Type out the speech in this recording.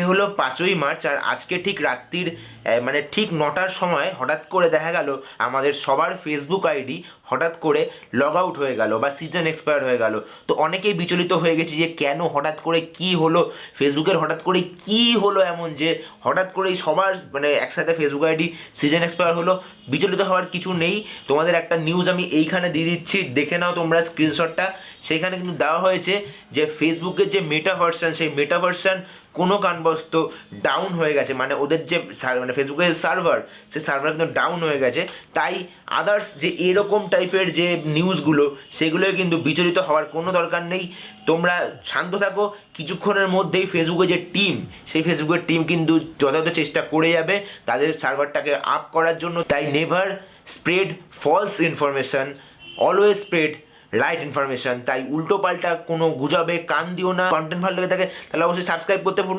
হলো 5ই মার্চ, আর আজকে ঠিক রাত্রির মানে ঠিক 9টার সময় হঠাৎ করে দেখা গেল আমাদের সবার ফেসবুক আইডি হঠাৎ করে লগ আউট হয়ে গেল বা সিজন এক্সপায়ার হয়ে গেল। তো অনেকেই বিচলিত হয়ে গেছি যে কেন হঠাৎ করে কি হলো, ফেসবুকের হঠাৎ করে কি হলো এমন যে হঠাৎ করেই সবার মানে একসাথে ফেসবুক আইডি সিজন এক্সপায়ার হলো। বিচলিত হওয়ার কিছু নেই, তোমাদের একটা নিউজ আমি এইখানে দিয়ে দিচ্ছি, দেখে নাও তোমরা স্ক্রিনশটটা। সেখানে কিন্তু দেওয়া হয়েছে যে ফেসবুকের যে মেটা ভার্সন, সেই মেটা ভার্সন কোনো কারণবশত ডাউন হয়ে গেছে, মানে ওদের যে মানে ফেসবুকের সার্ভার, সেই সার্ভার কিন্তু ডাউন হয়ে গেছে। তাই আদার্স যে এরকম টাইপের যে নিউজগুলো, সেগুলোই কিন্তু বিচলিত হওয়ার কোনো দরকার নেই। তোমরা শান্ত থাকো, কিছুক্ষণের মধ্যেই ফেসবুকের যে টিম, সেই ফেসবুকের টিম কিন্তু যথাযথ চেষ্টা করে যাবে তাদের সার্ভারটাকে আপ করার জন্য। তাই never spread false information, always spread right information. তাই উল্টো পাল্টা কোনো গুজবে কান দিও না। কন্টেন্ট ভালো লেগে থাকে তাহলে অবশ্যই সাবস্ক্রাইব করতে ভুলো না।